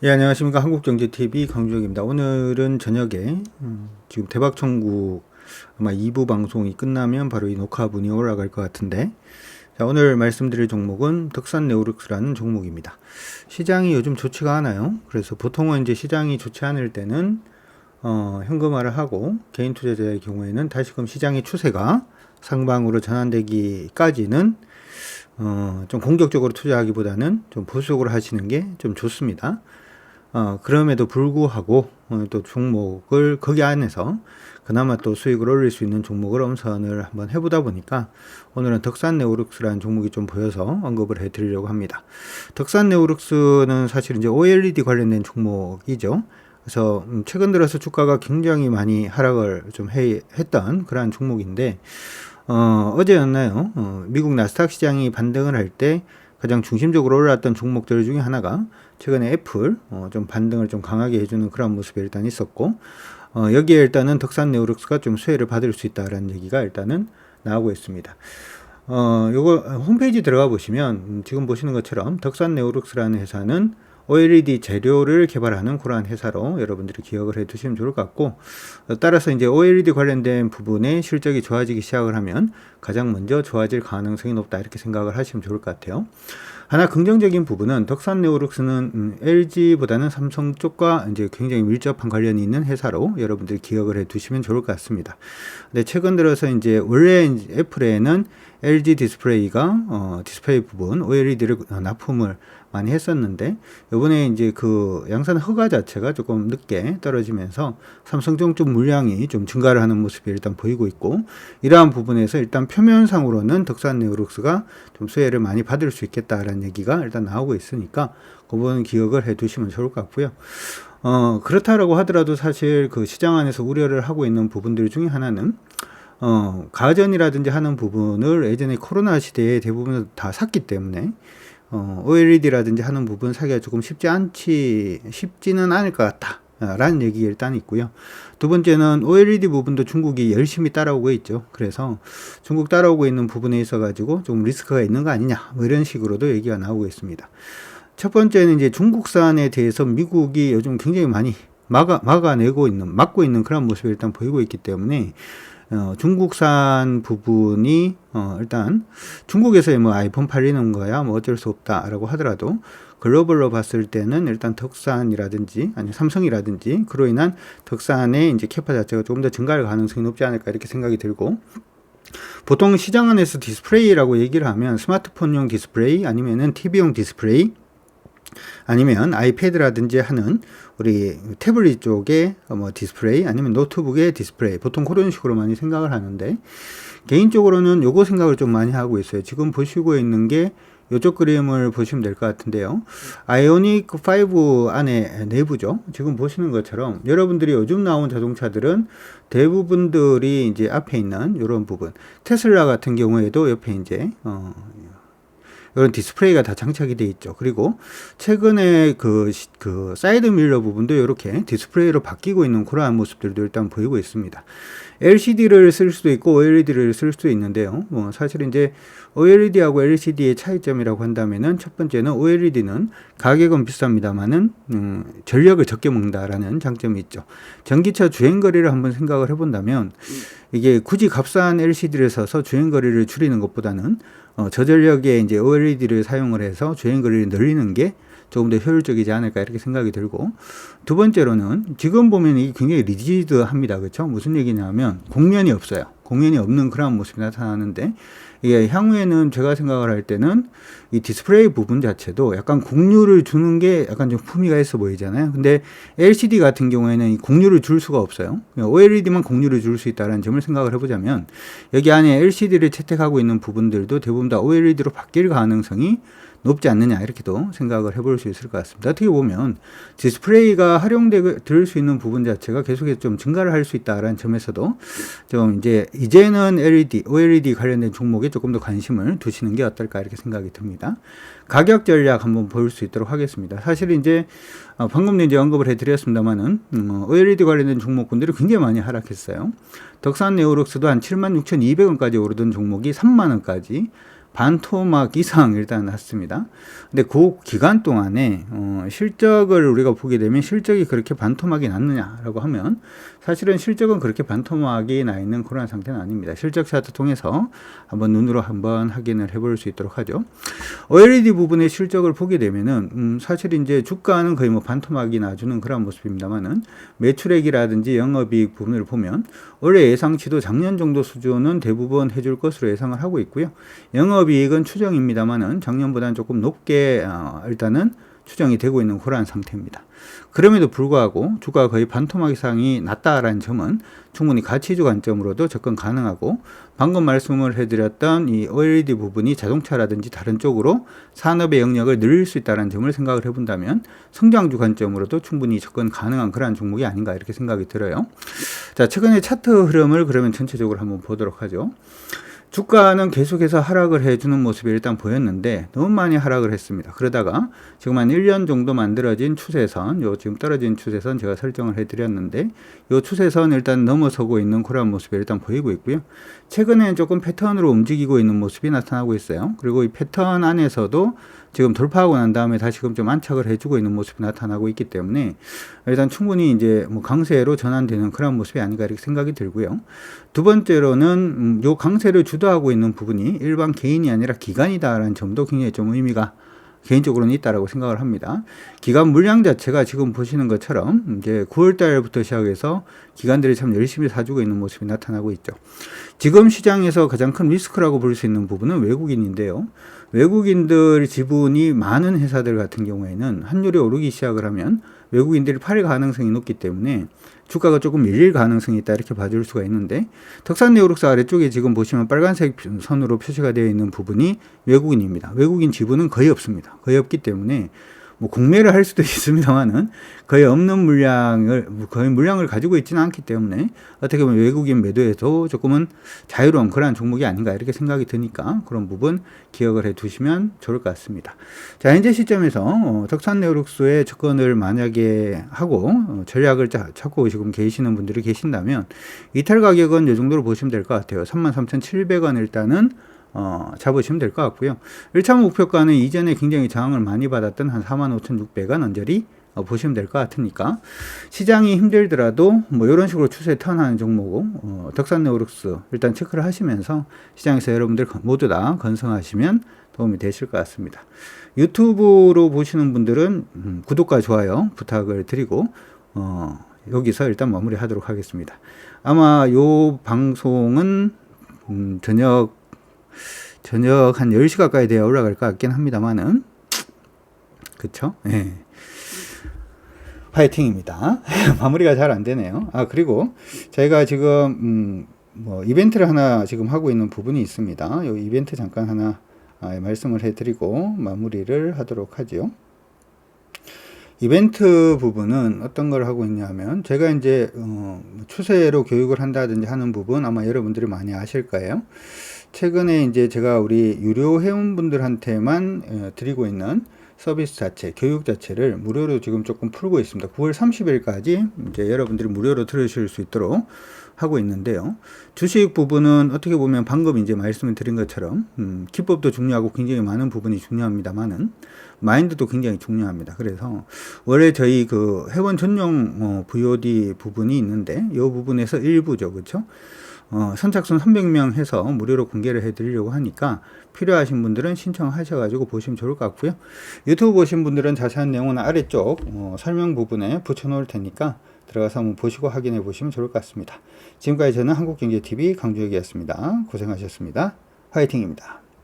예, 안녕하십니까. 한국경제TV 강주혁입니다. 오늘은 저녁에 지금 대박천국 아마 2부 방송이 끝나면 바로 이 녹화분이 올라갈 것 같은데, 자, 오늘 말씀드릴 종목은 덕산네오룩스라는 종목입니다. 시장이 요즘 좋지가 않아요. 그래서 보통은 이제 시장이 좋지 않을 때는 현금화를 하고, 개인 투자자의 경우에는 다시금 시장의 추세가 상방으로 전환되기까지는 좀 공격적으로 투자하기보다는 좀 보수적으로 하시는 게 좀 좋습니다. 그럼에도 불구하고 또 종목을 거기 안에서 그나마 또 수익을 올릴 수 있는 종목을 엄선을 한번 해보다 보니까 오늘은 덕산네오룩스라는 종목이 좀 보여서 언급을 해드리려고 합니다. 덕산네오룩스는 사실 이제 OLED 관련된 종목이죠. 그래서 최근 들어서 주가가 굉장히 많이 하락을 좀 했던 그러한 종목인데, 어제였나요? 미국 나스닥 시장이 반등을 할 때 가장 중심적으로 올라왔던 종목들 중에 하나가 최근에 애플 좀 반등을 좀 강하게 해주는 그런 모습이 일단 있었고, 여기에 일단은 덕산네오룩스가 좀 수혜를 받을 수 있다라는 얘기가 일단은 나오고 있습니다. 요거 홈페이지 들어가 보시면 지금 보시는 것처럼 덕산네오룩스라는 회사는 OLED 재료를 개발하는 그러한 회사로 여러분들이 기억을 해 두시면 좋을 것 같고, 따라서 이제 OLED 관련된 부분에 실적이 좋아지기 시작을 하면 가장 먼저 좋아질 가능성이 높다, 이렇게 생각을 하시면 좋을 것 같아요. 하나 긍정적인 부분은 덕산네오룩스는 LG보다는 삼성 쪽과 이제 굉장히 밀접한 관련이 있는 회사로 여러분들이 기억을 해 두시면 좋을 것 같습니다. 근데 최근 들어서 이제 원래 애플에는 LG 디스플레이가 디스플레이 부분 OLED를 납품을 많이 했었는데, 이번에 이제 그 양산 허가 자체가 조금 늦게 떨어지면서 삼성전 쪽 물량이 좀 증가를 하는 모습이 일단 보이고 있고, 이러한 부분에서 일단 표면상으로는 덕산네오룩스가 좀 수혜를 많이 받을 수 있겠다라는 얘기가 일단 나오고 있으니까 그 부분 기억을 해 두시면 좋을 것 같고요. 그렇다라고 하더라도 사실 그 시장 안에서 우려를 하고 있는 부분들 중에 하나는 가전이라든지 하는 부분을 예전에 코로나 시대에 대부분 다 샀기 때문에 OLED라든지 하는 부분 사기가 조금 쉽지는 않을 것 같다 라는 얘기가 일단 있고요. 두 번째는 OLED 부분도 중국이 열심히 따라오고 있죠. 그래서 중국 따라오고 있는 부분에 있어 가지고 좀 리스크가 있는 거 아니냐, 뭐 이런 식으로도 얘기가 나오고 있습니다. 첫 번째는 이제 중국산에 대해서 미국이 요즘 굉장히 많이 막고 있는 그런 모습을 일단 보이고 있기 때문에 중국산 부분이 일단 중국에서의 뭐 아이폰 팔리는 거야 뭐 어쩔 수 없다라고 하더라도 글로벌로 봤을 때는 일단 덕산이라든지 아니 삼성이라든지 그로 인한 덕산의 이제 캐파 자체가 조금 더 증가할 가능성이 높지 않을까, 이렇게 생각이 들고, 보통 시장 안에서 디스플레이라고 얘기를 하면 스마트폰용 디스플레이 아니면은 TV용 디스플레이 아니면 아이패드라든지 하는 우리 태블릿 쪽의 뭐 디스플레이 아니면 노트북의 디스플레이, 보통 그런 식으로 많이 생각을 하는데, 개인적으로는 요거 생각을 좀 많이 하고 있어요. 지금 보시고 있는 게 요쪽 그림을 보시면 될 것 같은데요. 아이오닉 5 안에 내부죠. 지금 보시는 것처럼 여러분들이 요즘 나온 자동차들은 대부분들이 이제 앞에 있는 이런 부분, 테슬라 같은 경우에도 옆에 이제 이런 디스플레이가 다 장착이 되어 있죠. 그리고 최근에 그 사이드 밀러 부분도 이렇게 디스플레이로 바뀌고 있는 그러한 모습들도 일단 보이고 있습니다. LCD를 쓸 수도 있고 OLED를 쓸 수도 있는데요. 사실 이제 OLED하고 LCD의 차이점이라고 한다면은, 첫 번째는 OLED는 가격은 비쌉니다만은 전력을 적게 먹는다라는 장점이 있죠. 전기차 주행거리를 한번 생각을 해본다면, 이게 굳이 값싼 LCD를 써서 주행거리를 줄이는 것보다는 저전력의 이제 OLED를 사용을 해서 주행거리를 늘리는 게 조금 더 효율적이지 않을까, 이렇게 생각이 들고, 두 번째로는 지금 보면 이게 굉장히 리지드합니다. 그렇죠? 무슨 얘기냐면 곡면이 없어요. 곡면이 없는 그런 모습이 나타나는데, 이게 향후에는 제가 생각을 할 때는 이 디스플레이 부분 자체도 약간 곡률을 주는 게 약간 좀 품위가 있어 보이잖아요. 근데 LCD 같은 경우에는 이 곡률을 줄 수가 없어요. OLED만 곡률을 줄 수 있다는 점을 생각을 해보자면, 여기 안에 LCD를 채택하고 있는 부분들도 대부분 다 OLED로 바뀔 가능성이 높지 않느냐, 이렇게도 생각을 해볼 수 있을 것 같습니다. 어떻게 보면 디스플레이가 활용될 수 있는 부분 자체가 계속해서 좀 증가를 할 수 있다라는 점에서도 좀 이제는 OLED 관련된 종목에 조금 더 관심을 두시는 게 어떨까, 이렇게 생각이 듭니다. 가격 전략 한번 볼 수 있도록 하겠습니다. 사실 이제 방금 이제 언급을 해드렸습니다만은 OLED 관련된 종목군들이 굉장히 많이 하락했어요. 덕산네오룩스도 한 76,200원까지 오르던 종목이 3만원까지 반토막 이상 일단 났습니다. 근데 그 기간 동안에 실적을 우리가 보게 되면 실적이 그렇게 반토막이 났느냐라고 하면 사실은 실적은 그렇게 반토막이 나 있는 그런 상태는 아닙니다. 실적 차트 통해서 한번 눈으로 한번 확인을 해볼 수 있도록 하죠. OLED 부분의 실적을 보게 되면은 사실 이제 주가는 거의 뭐 반토막이 나주는 그런 모습입니다만은 매출액이라든지 영업이익 부분을 보면 올해 예상치도 작년 정도 수준은 대부분 해줄 것으로 예상을 하고 있고요. 영업이익은 추정입니다만은 작년보다는 조금 높게 일단은 추정이 되고 있는 그러한 상태입니다. 그럼에도 불구하고 주가가 거의 반토막 이상이 낮다라는 점은 충분히 가치주 관점으로도 접근 가능하고 방금 말씀을 해드렸던 이 OLED 부분이 자동차라든지 다른 쪽으로 산업의 영역을 늘릴 수 있다는 점을 생각을 해본다면 성장주 관점으로도 충분히 접근 가능한 그러한 종목이 아닌가 이렇게 생각이 들어요. 자, 최근에 차트 흐름을 그러면 전체적으로 한번 보도록 하죠. 주가는 계속해서 하락을 해주는 모습이 일단 보였는데 너무 많이 하락을 했습니다. 그러다가 지금 한 1년 정도 만들어진 추세선, 요 지금 떨어진 추세선 제가 설정을 해드렸는데 요 추세선 일단 넘어서고 있는 그런 모습이 일단 보이고 있고요. 최근에 조금 패턴으로 움직이고 있는 모습이 나타나고 있어요. 그리고 이 패턴 안에서도 지금 돌파하고 난 다음에 다시금 좀 안착을 해주고 있는 모습이 나타나고 있기 때문에 일단 충분히 이제 뭐 강세로 전환되는 그런 모습이 아닌가 이렇게 생각이 들고요. 두 번째로는 요 강세를 주도하고 있는 부분이 일반 개인이 아니라 기관이다라는 점도 굉장히 좀 의미가 개인적으로는 있다라고 생각을 합니다. 기관 물량 자체가 지금 보시는 것처럼 이제 9월 달부터 시작해서 기관들이 참 열심히 사주고 있는 모습이 나타나고 있죠. 지금 시장에서 가장 큰 리스크라고 볼 수 있는 부분은 외국인인데요. 외국인들 지분이 많은 회사들 같은 경우에는 환율이 오르기 시작을 하면 외국인들이 팔 가능성이 높기 때문에 주가가 조금 밀릴 가능성이 있다 이렇게 봐줄 수가 있는데 덕산네오룩스 아래쪽에 지금 보시면 빨간색 선으로 표시가 되어 있는 부분이 외국인입니다. 외국인 지분은 거의 없습니다. 거의 없기 때문에 뭐 공매를 할 수도 있습니다만은 거의 없는 물량을 가지고 있지는 않기 때문에 어떻게 보면 외국인 매도에도 조금은 자유로운 그러한 종목이 아닌가 이렇게 생각이 드니까 그런 부분 기억을 해 두시면 좋을 것 같습니다. 자, 현재 시점에서 덕산네오룩스에 접근을 만약에 하고 전략을 찾고 지금 계시는 분들이 계신다면 이탈 가격은 이 정도로 보시면 될 것 같아요. 33,700원 일단은 잡으시면 될 것 같고요. 1차 목표가는 이전에 굉장히 저항을 많이 받았던 한 45,600원 언저리 보시면 될 것 같으니까 시장이 힘들더라도 뭐 이런 식으로 추세 턴하는 종목 덕산네오룩스 일단 체크를 하시면서 시장에서 여러분들 모두 다 건승하시면 도움이 되실 것 같습니다. 유튜브로 보시는 분들은 구독과 좋아요 부탁을 드리고 여기서 일단 마무리 하도록 하겠습니다. 아마 요 방송은 저녁 한 10시 가까이 돼야 올라갈 것 같긴 합니다만은 그쵸? 예. 파이팅입니다. 마무리가 잘 안 되네요. 그리고 저희가 지금 뭐 이벤트를 하나 지금 하고 있는 부분이 있습니다. 이 이벤트 잠깐 하나 말씀을 해드리고 마무리를 하도록 하죠. 이벤트 부분은 어떤 걸 하고 있냐면 제가 이제 추세로 교육을 한다든지 하는 부분 아마 여러분들이 많이 아실 거예요. 최근에 이제 제가 우리 유료 회원분들한테만 드리고 있는 서비스 자체, 교육 자체를 무료로 지금 조금 풀고 있습니다. 9월 30일까지 이제 여러분들이 무료로 들으실 수 있도록 하고 있는데요. 주식 부분은 어떻게 보면 방금 이제 말씀을 드린 것처럼 기법도 중요하고 굉장히 많은 부분이 중요합니다만은 마인드도 굉장히 중요합니다. 그래서 원래 저희 그 회원 전용 VOD 부분이 있는데 이 부분에서 일부죠, 그렇죠? 선착순 300명 해서 무료로 공개를 해드리려고 하니까 필요하신 분들은 신청하셔가지고 보시면 좋을 것 같고요. 유튜브 보신 분들은 자세한 내용은 아래쪽 설명 부분에 붙여놓을 테니까 들어가서 한번 보시고 확인해 보시면 좋을 것 같습니다. 지금까지 저는 한국경제TV 강주혁이었습니다. 고생하셨습니다. 화이팅입니다.